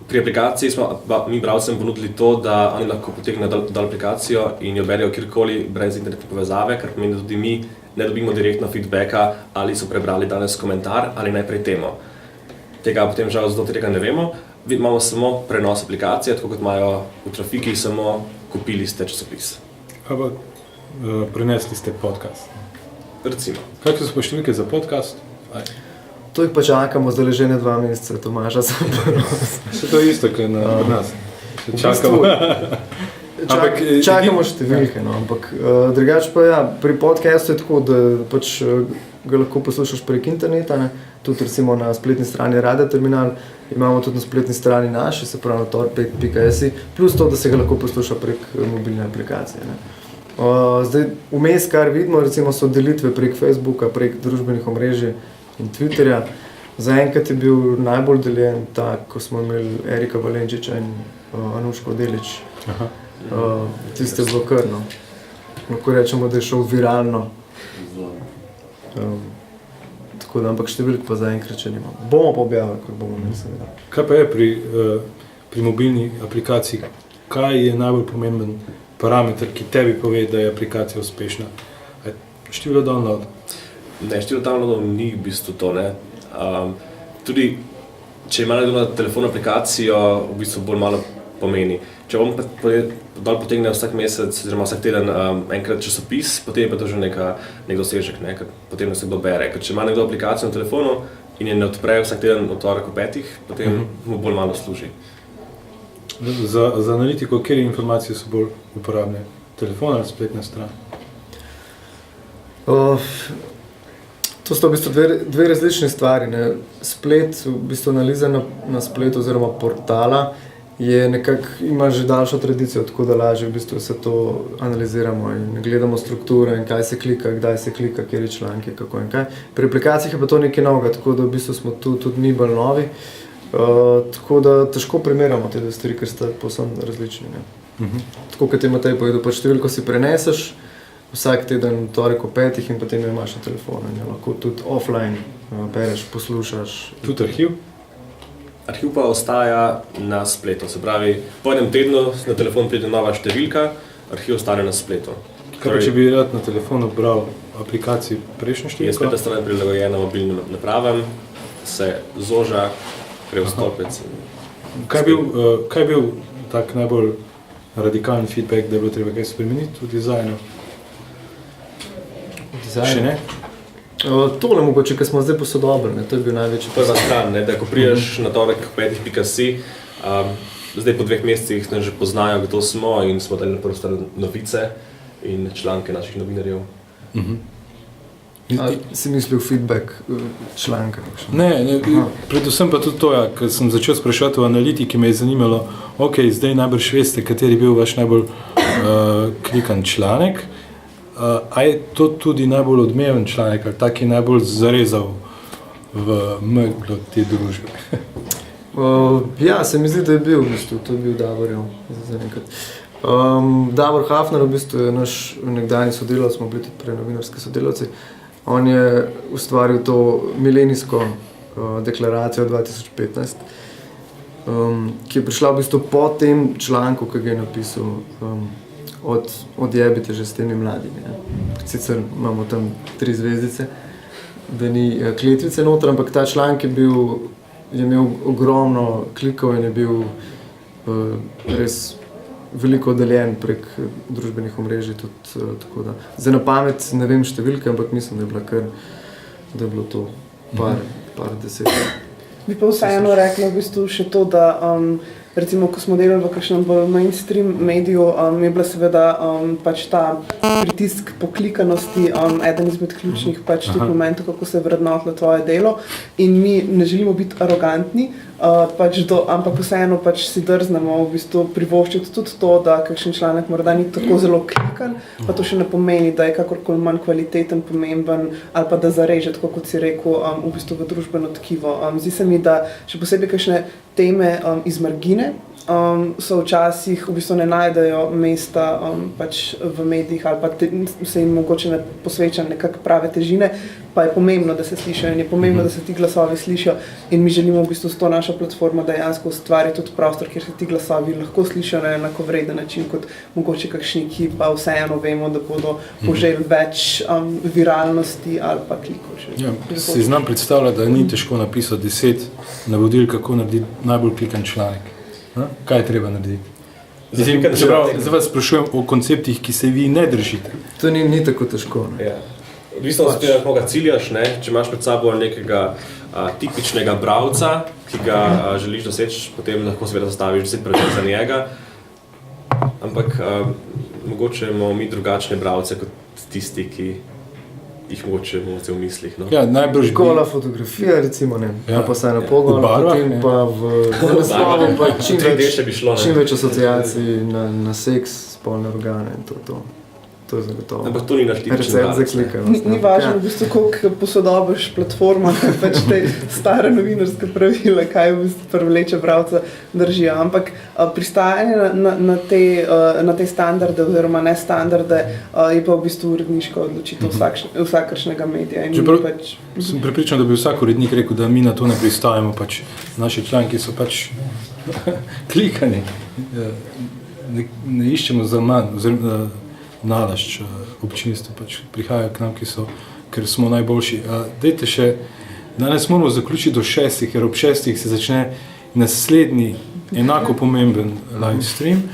Pri aplikaciji smo mi bralcem ponudili to, da oni lahko potegnejo dol aplikacijo in jo berejo kjerkoli brez internetne povezave, kar pomeni, da tudi mi ne dobimo direktno feedbacka, ali so prebrali danes komentar ali najprej temo. Tega potem žal znotraj tega ne vemo. Imamo samo prenos aplikacije, tako kot imajo v trafiki, samo kupili ste časopis. Ampak prenesli ste podcast. Recimo. Kakšne so pa številke za podcast? To jih pa čakamo zdaj že ne 2 meseca, Tomaža sem prost. Se to isto, kot na nas. Čakamo. Čakamo številke, no, ampak drugače pa ja, pri podcastu je tako, da pač ga lahko poslušaš prek interneta, ne, tudi recimo na spletni strani Radio Terminal, imamo tudi na spletni strani naše, se pravi na tor5.si, plus to, da se ga lahko posluša prek mobilne aplikacije, ne. Zdaj, vmes, kar vidimo, recimo so delitve prek Facebooka, prek družbenih omrežij in Twitterja. Zaenkrat je bil najbolj deljen tak, ko smo imeli Erika Valenčiča in Anuško Delič. Tiste je bilo kar, no. Lahko rečemo, da je šel viralno. Tako da, ampak številk pa zaenkrat še nimamo. Bomo pa objavili, ko bomo imeli seveda. Kaj pa je pri mobilni aplikaciji? Kaj je najbolj pomemben parameter, ki tebi pove, da je aplikacija uspešna? Število downloadov? Ne, število downloadov ni v bistvu to, ne. Tudi, če ima nekdo na telefonu aplikacijo, v bistvu bolj malo pomeni. Če bom dol potegne vsak mesec, oziroma vsak teden enkrat časopis, potem je pa to že nek dosežek, ne, ker potem se kdo bere. Ker če ima nekdo aplikacijo na telefonu in je ne odpre vsak teden od torka ob 5, potem mu bolj malo služi. Za analitiko, kjer informacije so bolj uporabne? Telefon ali spletna stran? To sta v bistvu dve različne stvari, ne. Splet, v bistvu analiza na spletu oziroma portala je ima že daljšo tradicijo, tako da lažje v bistvu se to analiziramo in gledamo strukturo in kaj se klika, kdaj se klika, kjer je članki, kako in kaj. Pri aplikacijah je pa to nekaj novega, tako da v bistvu smo tu tudi mi bolj novi. Tako da težko primerjamo te dve stvari, ker sta povsem različni, ne. Tako kot je Matej povedal, pač številko si preneseš vsak teden torek ob 5 in potem jo imaš na telefonu in jo lahko tudi offline bereš, poslušaš. Tudi arhiv? Arhiv pa ostaja na spletu, se pravi, po enem tednu na telefon pride nova številka, arhiv ostane na spletu. Kaj pa, če bi rad na telefonu bral aplikaciji prejšnjo Je številko? spletna stran prilagojena mobilnim napravam, se zoža, gre v stolpec. Kaj je bil tak najbolj radikalen feedback, da je bilo treba kaj spremeniti v dizajnu? Še ne? Tole mogoče, ki smo zdaj posodobili, to je bil največji Prva stran, ne, da ko priješ na torek 5.si, zdaj po 2 mesecih nas že poznajo, kdo smo in smo dali na prvo stran novice in članke naših novinarjev. Si mislil feedback članka? Ne, predvsem pa tudi to, ja, ker sem začel spraševati o analitiki, me je zanimalo, ok, zdaj najbrž veste, kateri je bil vaš najbolj klikan članek, a je to tudi najbolj odmeven članek, ali tak je najbolj zarezal v meglo te družbe? Ja, se mi zdi, da je bil v bistvu, to je bil Davorjev za enkrat. Davor Hafner v bistvu je naš nekdanji sodelavec, smo bili tudi prej novinarski sodelavci. On je ustvaril to milenijsko deklaracijo 2015, ki je prišla v bistvu po tem članku, ki ga je napisal Odjebite že s temi mladimi. Ja. Sicer imamo tam 3 zvezdice, da ni kletvice noter, ampak ta članek je imel ogromno klikov in je bil res veliko deljen prek družbenih omrežij tudi, tako da. Zdaj na pamet ne vem številke, ampak mislim, da je bilo to par deset. Bi pa vseeno rekla v bistvu še to, da recimo, ko smo delali v kakšnem mainstream mediju, je bila seveda pač ta pritisk poklikanosti eden izmed ključnih pač tih momentov, kako se je vrednotilo tvoje delo in mi ne želimo biti arogantni, ampak vseeno pač si drznemo v bistvu privoščiti tudi to, da kakšen članek morda ni tako zelo klikan, pa to še ne pomeni, da je kakorkoli manj kvaliteten, pomemben ali pa da zareže, tako kot si rekel, v bistvu v družbeno tkivo. Zdi se mi, da še posebej kakšne teme iz margine so včasih v bistvu ne najdejo mesta pač v medijih ali pa se jim mogoče ne posveča nekak prave težine, pa je pomembno, da se slišijo in je pomembno, da se ti glasovi slišijo in mi želimo v bistvu s to našo platformo dejansko ustvariti tudi prostor, kjer se ti glasovi lahko slišijo na enakovreden način kot mogoče kakšni, ki pa vseeno vemo, da bodo poželi več viralnosti ali pa klikov. Ja, si znam predstavljati, da ni težko napisati 10 navodil, kako narediti najbolj klikan članek. Kaj je treba narediti? Zdaj vas sprašujem o konceptih, ki se vi ne držite. To ni tako težko. Ne? Ja. Odvisno od tega, koga ciljaš, ne? Če imaš pred sabo nekega tipičnega bralca, ki ga želiš doseči, potem lahko seveda zastaviš 10 pravil za njega, ampak mogoče imamo mi drugačne bralce kot tisti, ki jih mogoče imate v mislih. No? Ja, najbrž gola fotografija, recimo, ne, ja, pa saj na pogola, potem pa v naslovu pa čim več asociacij na seks, spolne organe in to. To je zagotovo. Ampak to ni naš tipični bralec. Ni važno, v bistvu, koliko posodobiš platforma, pač te stare novinarske pravila, kaj v bistvu privleče bralca držijo. Ampak pristajanje na te standarde oziroma nestandarde je pa v bistvu uredniška odločitev vsakršnega medija. Sem prepričan, da bi vsak urednik rekel, da mi na to ne pristajamo, pač naši članki so pač klikani. Ne iščemo za manj, oziroma nalašč občinstva pač prihajajo k nam, ker smo najboljši. Dajte še, danes moramo zaključiti do 6, ker ob 6 se začne naslednji enako pomemben live stream.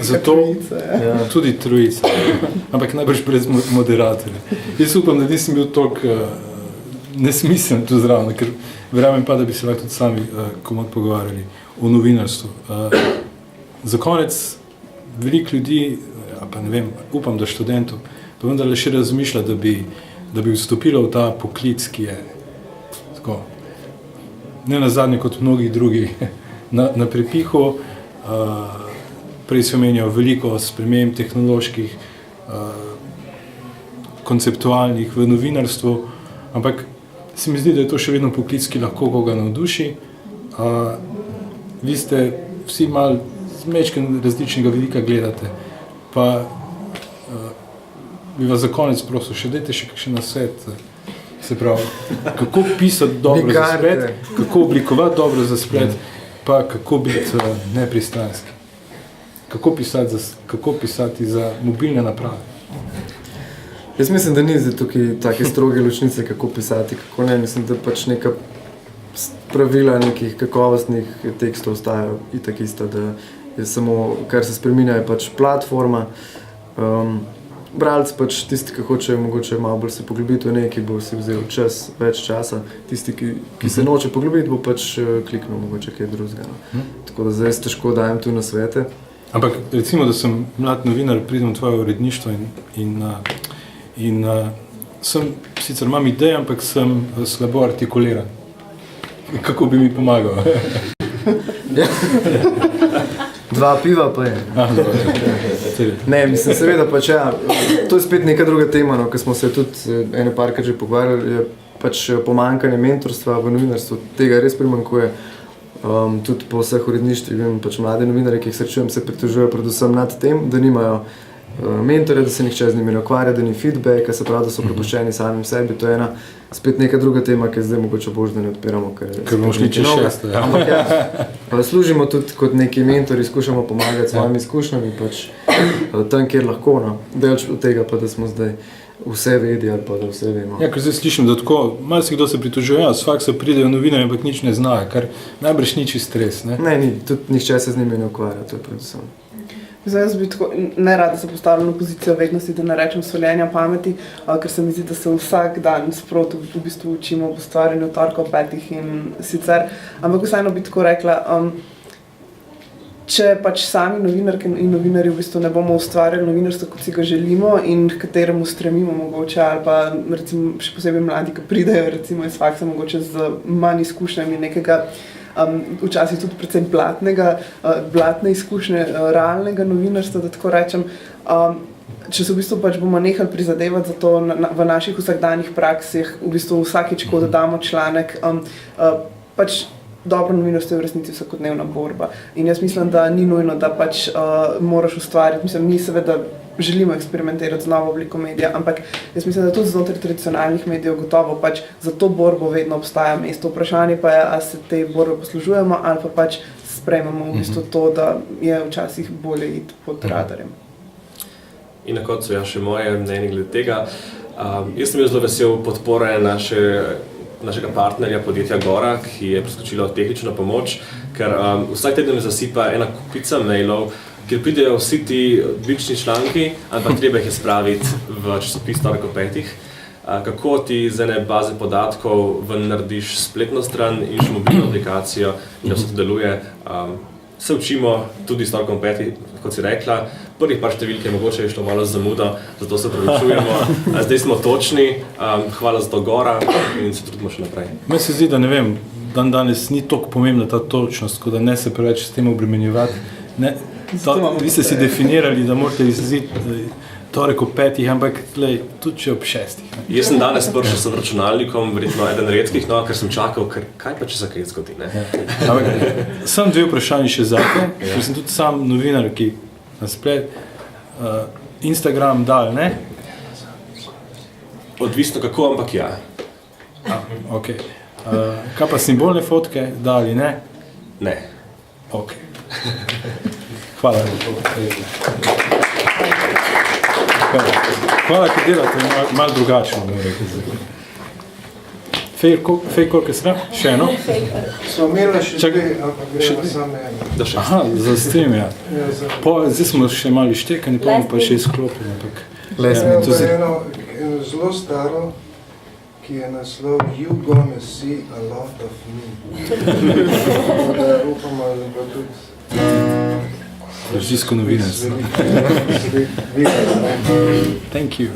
Zato tudi trojica, ampak najbrž brez moderatorja. Jaz upam, da nisem bil toliko nesmislen tu zraven, ker verjamem pa, da bi se lahko tudi sami komod pogovarjali o novinarstvu. Za konec, veliko ljudi, pa ne vem, upam, da študentov, pa vendar še razmišlja, da bi vstopilo v ta poklic, ki je tako, ne nazadnje kot mnogi drugi, na prepihu. Prej se omenjajo veliko sprememb tehnoloških, konceptualnih v novinarstvu, ampak se mi zdi, da je to še vedno poklic, ki lahko koga navduši. Vi ste vsi malo zmečken različnega vidika gledate, pa bi vas za konec prosil, še dajte še kakšen nasvet, se pravi, kako pisati dobro za splet, kako oblikovati dobro za splet, pa kako biti nepristranski. kako pisati za mobilne naprave? Jaz mislim, da ni zdaj tukaj take stroge ločnice, kako pisati, kako ne. Mislim, da pač neka pravila nekih kakovostnih tekstov ostajajo itak ista, da je samo, kar se spreminja, je pač platforma. Bralec pač tisti, ki hoče mogoče malo bolj se poglobiti v nekaj, bo si vzel čas, več časa. Tisti, ki se noče poglobiti, bo pač kliknil mogoče kaj drugega. Tako da zdaj težko dajem tu nasvete. Ampak recimo, da sem mlad novinar, pridem v tvoje uredništvo in sem, sicer imam ideje, ampak sem slabo artikuliran. Kako bi mi pomagal? Dva piva pa je. Ne, mislim, seveda pač ja, to je spet neka druga tema, no, ker smo se tudi ene parkrat že pogovarjali, je pač pomanjkanje mentorstva v novinarstvu, tega res primanjkuje. Tudi po vseh uredništvih, vem, pač mlade novinarje, ki jih srečujem, se pritožujejo predvsem nad tem, da nimajo mentorja, da se nihče z njimi ne ukvarja, da ni feedbacka, se pravi, da so prepuščeni samim sebi. To je ena spet neka druga tema, ki je zdaj mogoče bolj, da ne odpiramo, ker bomo šli čez 6. Ja. Ampak ja, služimo tudi kot neki mentori, skušamo pomagati s svojimi izkušnjami, pač tam, kjer lahko, no. Delč od tega pa, da smo zdaj vse vedi ali pa da vse vemo. Ja, ker zdaj slišim, da tako, marsikdo se pritožuje, ja, s faksa pridejo novinarji, ampak nič ne znajo, kar najbrž ni čist stres, ne? Ne, ni, tudi nihče se z njimi ne ukvarja, to je predvsem. Zdaj, jaz bi tako ne rada se postavila v pozicijo vednosti, da ne rečem soljenja pameti, ker se mi zdi, da se vsak dan sproti v bistvu učimo v ustvarjanju torkov, petih in sicer. Ampak vseeno bi tako rekla, če pač sami novinarke in novinarji v bistvu ne bomo ustvarjali novinarstva, kot si ga želimo in k kateremu stremimo mogoče, ali pa recimo še posebej mladi, ki pridejo recimo iz faksa mogoče z manj izkušnjami nekega včasih tudi predvsem blatne izkušnje realnega novinarstva, da tako rečem. Če se v bistvu pač bomo nehali prizadevati za to v naših vsakdanjih praksih, v bistvu vsakič, ko dodamo članek, pač dobro novinarstvo je v resnici vsakodnevna borba. In jaz mislim, da ni nujno, da pač moraš ustvariti, mislim, mi seveda želimo eksperimentirati z novo obliko medija, ampak jaz mislim, da tudi znotraj tradicionalnih medijev gotovo pač za to borbo vedno obstaja mesto. Vprašanje pa je, ali se te borbe poslužujemo ali pa pač sprejmemo v bistvu to, da je včasih bolje iti pod radarjem. In na koncu ja še moje mnenje glede tega. Jaz sem bil zelo vesel podpore našega partnerja podjetja Gora, ki je priskočila tehnično pomoč, ker vsak teden me zasipa ena kupica mailov, kjer pridejo vsi ti odlični članki, ampak treba jih je spraviti v časopis Torkov petih. Kako ti z ene baze podatkov ven narediš spletno stran in še mobilno aplikacijo in da vse to deluje. Se učimo tudi s Torkom petih, kot si rekla. Prvih par številk je mogoče je šlo malo zamudo, zato se pravičujemo. Zdaj smo točni, hvala za to Gora in se trudimo še naprej. Meni se zdi, da ne vem, danes ni toliko pomembna ta točnost, kot da ne se preveč s tem obremenjevati. Vi ste si definirali, da morate izraziti torek ob 5, ampak tudi če ob 6. Jaz sem danes prišel s računalnikom, verjetno eden redkih, no, ker sem čakal, kaj pa če se kaj zgodi, ne? Sem dve vprašanji še zate, ker sem tudi sam novinar, ki na splet, Instagram dal, ne? Odvisno kako, ampak ja. Ok. Kaj pa simbolne fotke dali, ne? Ne. Ok. Hvala. Hvala, ki delate malo drugačno, ne rekel. Fej, koliko je sram? Še eno? Smo imeli še dve, ampak gremo samo eno. Aha, za stream, ja. Zdaj smo še malo ištekani, pa bomo pa še izklopili, ampak... Eno zelo staro, ki je naslov You gonna see a lot of me. Da upamo, da bo tudi... Režijsko novinarstvo. Thank you.